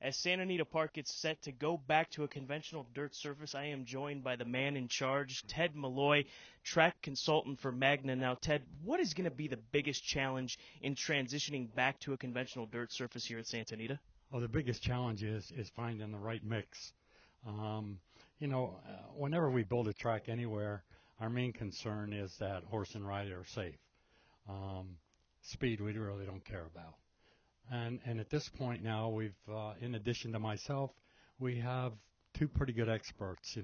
As Santa Anita Park gets set to go back to a conventional dirt surface, I am joined by the man in charge, Ted Malloy, track consultant for Magna. Now, Ted, what is going to be the biggest challenge in transitioning back to a conventional dirt surface here at Santa Anita? Well, the biggest challenge is finding the right mix. Um, Whenever we build a track anywhere, our main concern is that horse and rider are safe. Um, Speed we really don't care about. And at this point now, in addition to myself, we have two pretty good experts.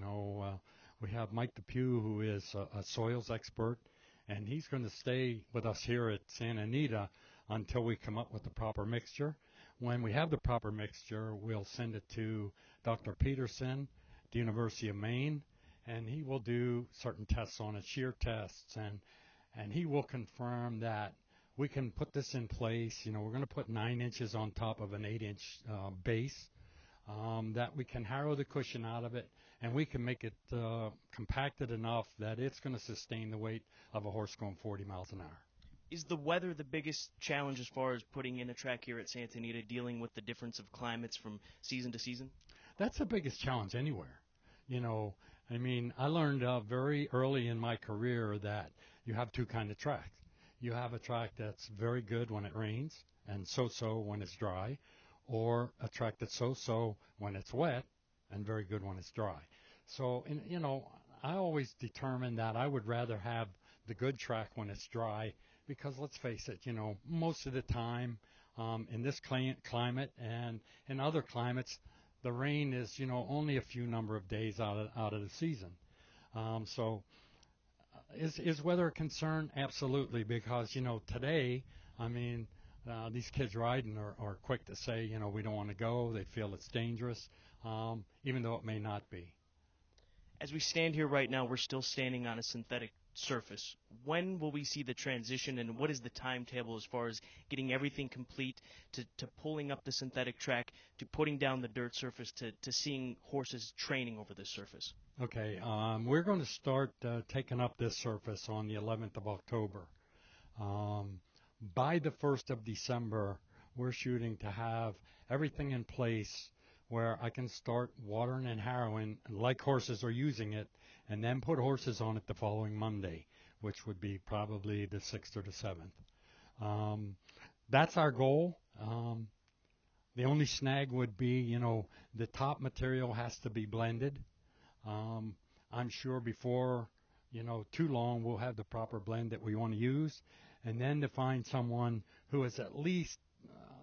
We have Mike Depew, who is a soils expert, and he's going to stay with us here at Santa Anita until we come up with the proper mixture. When we have the proper mixture, we'll send it to Dr. Peterson, the University of Maine, and he will do certain tests on it, shear tests, and he will confirm that we can put this in place. We're going to put 9 inches on top of an 8-inch base, that we can harrow the cushion out of it, and we can make it compacted enough that it's going to sustain the weight of a horse going 40 miles an hour. Is the weather the biggest challenge as far as putting in a track here at Santa Anita, dealing with the difference of climates from season to season? That's the biggest challenge anywhere. I learned very early in my career that you have two kind of tracks. You have a track that's very good when it rains and so-so when it's dry, or a track that's so-so when it's wet and very good when it's dry. So, I always determined that I would rather have the good track when it's dry because, let's face it, most of the time in this climate and in other climates, the rain is, only a few number of days out of the season. So is weather a concern? Absolutely, because today, these kids riding are quick to say, we don't want to go. They feel it's dangerous, even though it may not be. As we stand here right now, we're still standing on a synthetic surface. When will we see the transition, and what is the timetable as far as getting everything complete to pulling up the synthetic track, to putting down the dirt surface, to seeing horses training over this surface? Okay, we're going to start taking up this surface on the 11th of October. By the 1st of December, we're shooting to have everything in place where I can start watering and harrowing like horses are using it, and then put horses on it the following Monday, which would be probably the 6th or the 7th. That's our goal. The only snag would be, the top material has to be blended. I'm sure before, too long, we'll have the proper blend that we want to use, and then to find someone who is at least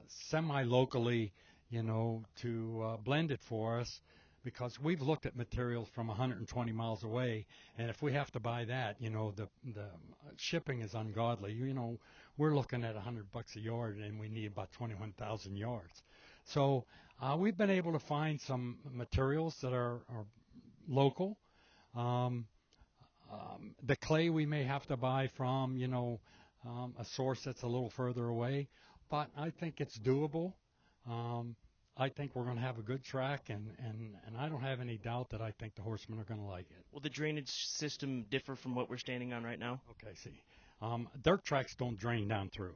semi-locally, to blend it for us, because we've looked at materials from 120 miles away, and if we have to buy that, the shipping is ungodly. We're looking at $100 a yard, and we need about 21,000 yards. So we've been able to find some materials that are local. The clay we may have to buy from, a source that's a little further away, but I think it's doable. I think we're going to have a good track, and I don't have any doubt that I think the horsemen are going to like it. Will the drainage system differ from what we're standing on right now? Okay, see. Dirt tracks don't drain down through.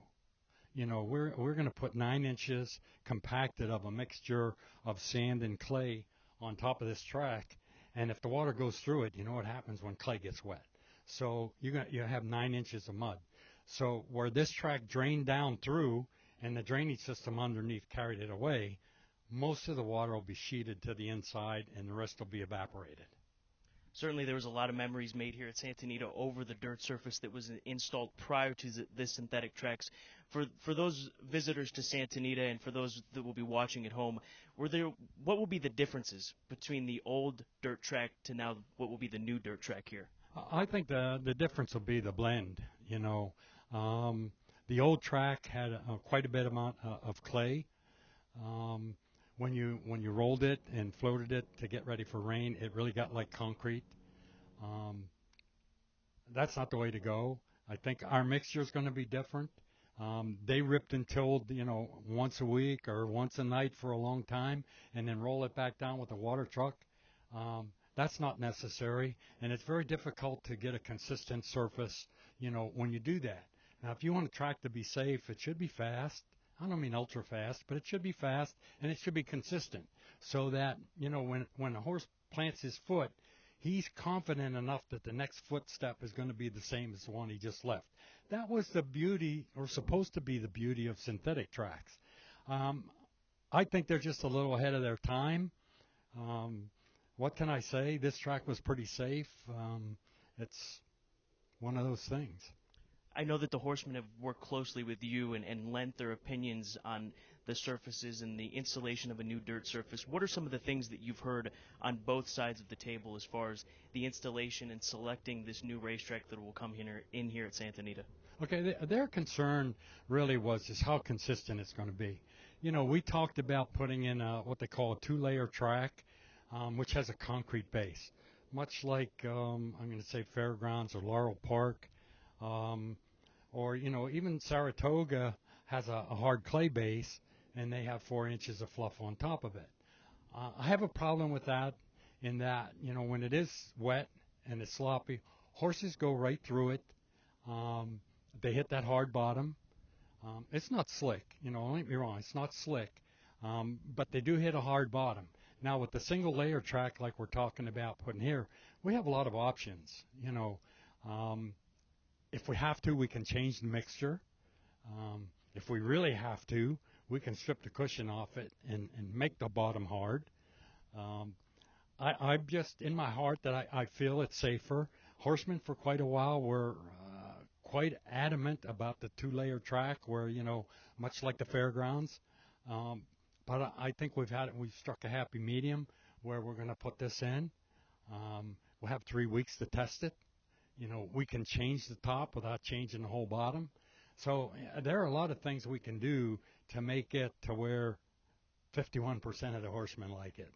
We're going to put 9 inches compacted of a mixture of sand and clay on top of this track, and if the water goes through it, you know what happens when clay gets wet. So you have 9 inches of mud. So where this track drained down through and the drainage system underneath carried it away, most of the water will be sheeted to the inside and the rest will be evaporated. Certainly there was a lot of memories made here at Santa Anita over the dirt surface that was installed prior to this synthetic tracks. For those visitors to Santa Anita and for those that will be watching at home, what will be the differences between the old dirt track to now what will be the new dirt track here? I think the difference will be the blend. The old track had quite a bit amount of clay. When you rolled it and floated it to get ready for rain, it really got like concrete. That's not the way to go. I think our mixture is going to be different. They ripped and tilled, once a week or once a night for a long time, and then roll it back down with a water truck. That's not necessary, and it's very difficult to get a consistent surface, when you do that. Now, if you want a track to be safe, it should be fast. I don't mean ultra fast, but it should be fast and it should be consistent so that, when a horse plants his foot, he's confident enough that the next footstep is going to be the same as the one he just left. That was the beauty, or supposed to be the beauty, of synthetic tracks. Um, I think they're just a little ahead of their time. Um, what can I say? This track was pretty safe. It's one of those things. I know that the horsemen have worked closely with you and lent their opinions on the surfaces and the installation of a new dirt surface. What are some of the things that you've heard on both sides of the table as far as the installation and selecting this new racetrack that will come in here at Santa Anita? Okay, their concern really was just how consistent it's going to be. We talked about putting in what they call a two-layer track, which has a concrete base, much like I'm going to say Fairgrounds or Laurel Park, um, or even Saratoga has a hard clay base, and they have 4 inches of fluff on top of it. I have a problem with that in that when it is wet and it's sloppy, horses go right through it. Um, they hit that hard bottom. It's not slick, don't get me wrong, it's not slick, but they do hit a hard bottom. Now with the single layer track like we're talking about putting here, we have a lot of options. Um, if we have to, we can change the mixture. If we really have to, we can strip the cushion off it and make the bottom hard. Um, I'm just in my heart that I feel it's safer. Horsemen for quite a while were quite adamant about the two-layer track where, much like the fairgrounds. But I think we've struck a happy medium where we're going to put this in. We'll have 3 weeks to test it. We can change the top without changing the whole bottom. So there are a lot of things we can do to make it to where 51% of the horsemen like it.